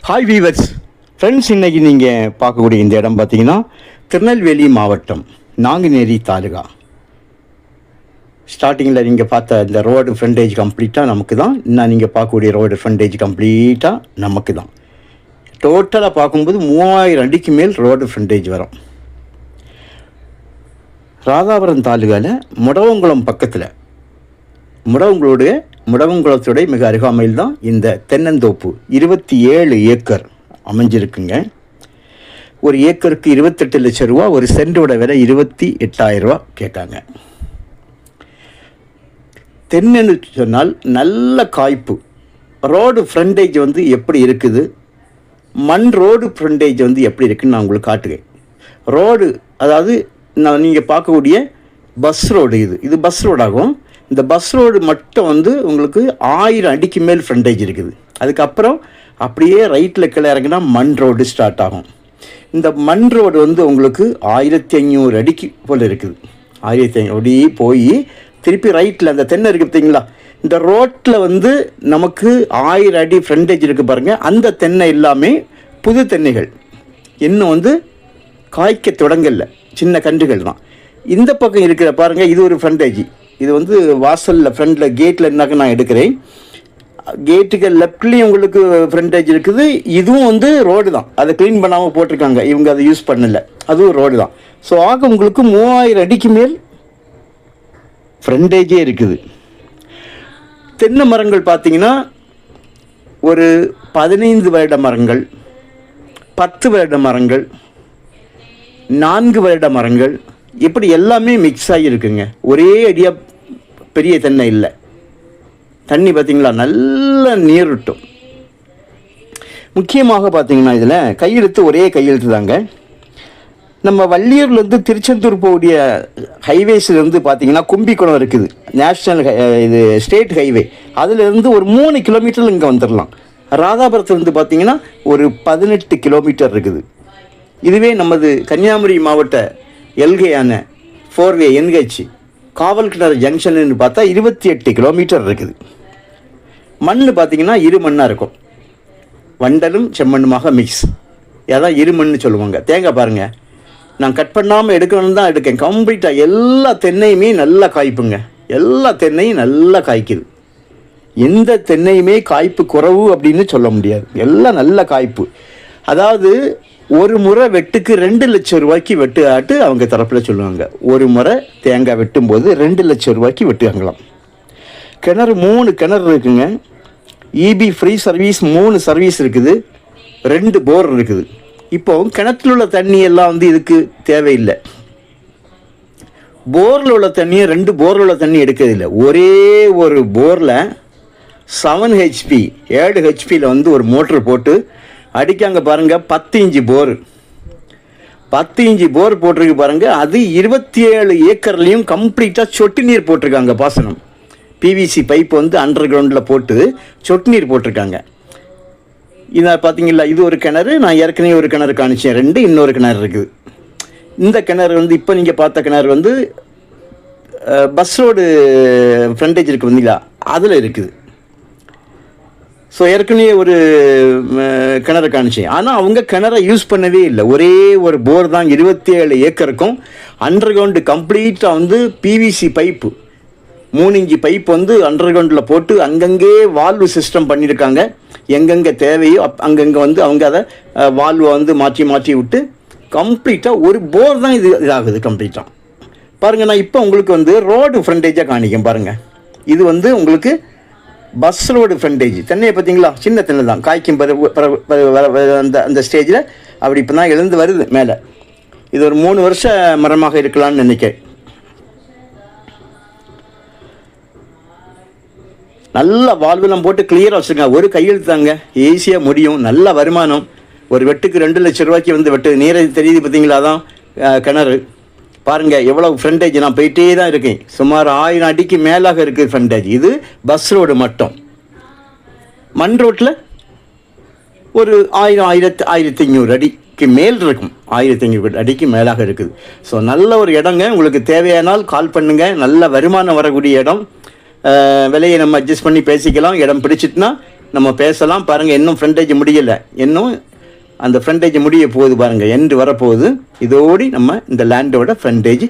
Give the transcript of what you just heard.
Hi viewers friends, இன்றைக்கி நீங்கள் பார்க்கக்கூடிய இந்த இடம் பார்த்தீங்கன்னா திருநெல்வேலி மாவட்டம் நாங்குநேரி தாலுகா. ஸ்டார்டிங்கில் நீங்கள் பார்த்த இந்த ரோடு ஃப்ரண்டேஜ் கம்ப்ளீட்டாக நமக்கு தான். இன்னும் நீங்கள் பார்க்கக்கூடிய ரோடு ஃப்ரண்டேஜ் கம்ப்ளீட்டாக நமக்கு தான். டோட்டலாக பார்க்கும்போது 3000 அடிக்கு மேல் ரோடு ஃப்ரண்டேஜ் வரும். ராதாபுரம் தாலுகாவில் முடவங்குளம் பக்கத்தில் முடவங்குளத்துடைய மிக அருகாமையில் தான் இந்த தென்னந்தோப்பு 27 ஏக்கர் அமைஞ்சிருக்குங்க. ஒரு ஏக்கருக்கு 28 லட்சம் ரூபா, ஒரு சென்டோட விலை 28,000 ரூபா கேட்காங்க. தென்னன்னு சொன்னால் நல்ல காய்ப்பு. ரோடு ஃப்ரண்டேஜ் வந்து எப்படி இருக்குது, மண் ரோடு ஃப்ரண்டேஜ் வந்து எப்படி இருக்குதுன்னு நான் உங்களுக்கு காட்டுகிறேன். ரோடு அதாவது நீங்கள் பார்க்கக்கூடிய பஸ் ரோடு, இது பஸ் ரோடாகும். இந்த பஸ் ரோடு மட்டும் வந்து உங்களுக்கு 1000 அடிக்கு மேல் ஃப்ரண்டேஜ் இருக்குது. அதுக்கப்புறம் அப்படியே ரைட்டில் கீழே இறங்கினா மண் ரோடு ஸ்டார்ட் ஆகும். இந்த மண் ரோடு வந்து உங்களுக்கு 1500 அடிக்கு போல் இருக்குது. 1500 அடி போய் திருப்பி ரைட்டில் அந்த தென்னை இருக்குது பார்த்தீங்களா, இந்த ரோட்டில் வந்து நமக்கு 1000 அடி ஃப்ரண்டேஜ் இருக்குது பாருங்கள். அந்த தென்னை எல்லாமே புது தென்னைகள், இன்னும் வந்து காய்க்க தொடங்கல, சின்ன கன்றுகள் தான். இந்த பக்கம் இருக்கிற பாருங்கள், இது ஒரு ஃப்ரண்டேஜ். இது வந்து வாசலில் ஃப்ரண்டில் கேட்டில் என்னாக்க நான் எடுக்கிறேன். கேட்டுக்கு லெஃப்ட்லேயும் உங்களுக்கு ஃப்ரண்டேஜ் இருக்குது. இதுவும் வந்து ரோடு தான், அதை க்ளீன் பண்ணாமல் போட்டிருக்காங்க, இவங்க அதை யூஸ் பண்ணலை, அதுவும் ரோடு தான். ஸோ ஆக உங்களுக்கு 3000 அடிக்கு மேல் ஃப்ரண்டேஜே இருக்குது. தென்னை மரங்கள் பார்த்தீங்கன்னா ஒரு 15 வருட மரங்கள், 10 வருட மரங்கள், 4 வருட மரங்கள், இப்படி எல்லாமே மிக்ஸ் ஆகியிருக்குங்க. ஒரே அடியாக பெரிய தென்னை இல்லை. தண்ணி பார்த்திங்களா, நல்ல நீர் விட்டும். முக்கியமாக பார்த்திங்கன்னா இதில் கையெழுத்து ஒரே கையெழுத்து தாங்க. நம்ம வள்ளியூர்லேருந்து திருச்செந்தூர் போகக்கூடிய ஹைவேஸ்லேருந்து பார்த்திங்கன்னா கும்பிக்குளம் இருக்குது, நேஷ்னல் இது ஸ்டேட் ஹைவே. அதிலேருந்து ஒரு 3 கிலோமீட்டர் இங்கே வந்துடலாம். ராதாபுரத்துலேருந்து பார்த்திங்கன்னா ஒரு 18 கிலோமீட்டர் இருக்குது. இதுவே நமது கன்னியாகுமரி மாவட்ட எல்கையான 4வே NH காவல் கிணறு ஜங்ஷன்னு பார்த்தா 28 கிலோமீட்டர் இருக்குது. மண் பார்த்திங்கன்னா இரு மண்ணாக இருக்கும், வண்டலும் செம்மண்ணுமாக மிக்ஸ். அதான் இரு மண்ணு சொல்லுவாங்க. தேங்காய் பாருங்கள், நான் கட் பண்ணாமல் எடுக்கணும்னு தான் எடுக்கேன். கம்ப்ளீட்டாக எல்லா தென்னையுமே நல்லா காய்ப்புங்க. எல்லா தென்னையும் நல்லா காய்க்குது. எந்த தென்னையுமே காய்ப்பு குறவு அப்படின்னு சொல்ல முடியாது, எல்லாம் நல்ல காய்ப்பு. அதாவது ஒரு முறை வெட்டுக்கு 2 லட்சம் ரூபாய்க்கு வெட்டு ஆட்டு அவங்க தரப்பில் சொல்லுவாங்க. ஒரு முறை தேங்காய் வெட்டும்போது 2 லட்சம் ரூபாய்க்கு வெட்டுவாங்களாம். கிணறு 3 கிணறு இருக்குங்க. EB ஃப்ரீ சர்வீஸ் 3 சர்வீஸ் இருக்குது, 2 போர் இருக்குது. இப்போ கிணத்துல உள்ள தண்ணி எல்லாம் வந்து இதுக்கு தேவையில்லை. போரில் உள்ள தண்ணியை 2 போரில் உள்ள தண்ணி எடுக்கிறதில்லை. ஒரே ஒரு போரில் 7 HP 7 HPயில் வந்து ஒரு மோட்ரு போட்டு அடிக்காங்க பாருங்கள். 10 இன்ச்சு போர், 10 இன்ச்சு போர் போட்டிருக்கு பாருங்கள். அது 27 ஏக்கர்லேயும் கம்ப்ளீட்டாக சொட்டு நீர் போட்டிருக்காங்க. பாசனம் PVC பைப் வந்து அண்டர் கிரவுண்டில் போட்டு சொட்டு நீர் போட்டிருக்காங்க. இதை பார்த்தீங்களா, இது ஒரு கிணறு. நான் ஏற்கனவே ஒரு கிணறு காணிச்சேன், 2 இன்னொரு கிணறு இருக்குது. இந்த கிணறு வந்து இப்போ நீங்கள் பார்த்த கிணறு வந்து பஸ் ரோடு ஃப்ரண்டேஜ் இருக்குது வந்தீங்களா, அதில் இருக்குது. ஸோ ஏற்கனவே ஒரு கிணறு காணிச்சேன். ஆனால் அவங்க கிணறை யூஸ் பண்ணவே இல்லை. ஒரே ஒரு போர் தான் 27 ஏக்கருக்கும். அண்டர் கிரவுண்டு கம்ப்ளீட்டாக வந்து PVC பைப்பு 3 இன்ச்சு பைப் வந்து அண்டர் கிரவுண்டில் போட்டு அங்கங்கே வால்வு சிஸ்டம் பண்ணியிருக்காங்க. எங்கெங்கே தேவையோ அங்கங்கே வந்து அவங்க அதை வால்வை வந்து மாற்றி விட்டு கம்ப்ளீட்டாக ஒரு போர் தான் இதாகுது கம்ப்ளீட்டாக. பாருங்கள், நான் இப்போ உங்களுக்கு வந்து ரோடு ஃப்ரண்டேஜாக காணிக்கேன் பாருங்கள். இது வந்து உங்களுக்கு பஸ் ரோடு ஃப்ரண்டேஜ். தென்னையை பார்த்தீங்களா, சின்ன தென்னை தான், காய்க்கும் அந்த ஸ்டேஜில் அப்படி இப்போ தான் எழுந்து வருது மேலே. இது ஒரு 3 வருஷ மரமாக இருக்கலாம்னு நினைக்கிறேன். நல்லா வால்வெல்லாம் போட்டு கிளியராக வச்சுருக்காங்க. ஒரு கையெழுத்து தாங்க, ஈஸியாக முடியும். நல்ல வருமானம். ஒரு வெட்டுக்கு 2 லட்சம் ரூபாய்க்கு வந்து வெட்டு நீரை தெரியுது பார்த்தீங்களா, அதான் கிணறு. பாருங்கள் எவ்வளோ ஃப்ரண்டேஜ். நான் போயிட்டே தான் இருக்கேன். சுமார் 1000 அடிக்கு மேலாக இருக்குது ஃப்ரண்டேஜ். இது பஸ் ரோடு மட்டும். மண் ரோட்டில் ஒரு 1500 அடிக்கு மேல் இருக்கும். 1500 அடிக்கு மேலாக இருக்குது. ஸோ நல்ல ஒரு இடங்க. உங்களுக்கு தேவையானால் கால் பண்ணுங்கள். நல்ல வருமானம் வரக்கூடிய இடம். விலையை நம்ம அட்ஜஸ்ட் பண்ணி பேசிக்கலாம். இடம் பிடிச்சிட்டுனா நம்ம பேசலாம் பாருங்கள். இன்னும் ஃப்ரண்டேஜ் முடியலை, இன்னும் அந்த ஃப்ரண்டேஜ் முடிய போகுது பாருங்கள், எண்டு வரப்போகுது. இதோடு நம்ம இந்த லேண்டோட ஃப்ரண்டேஜ்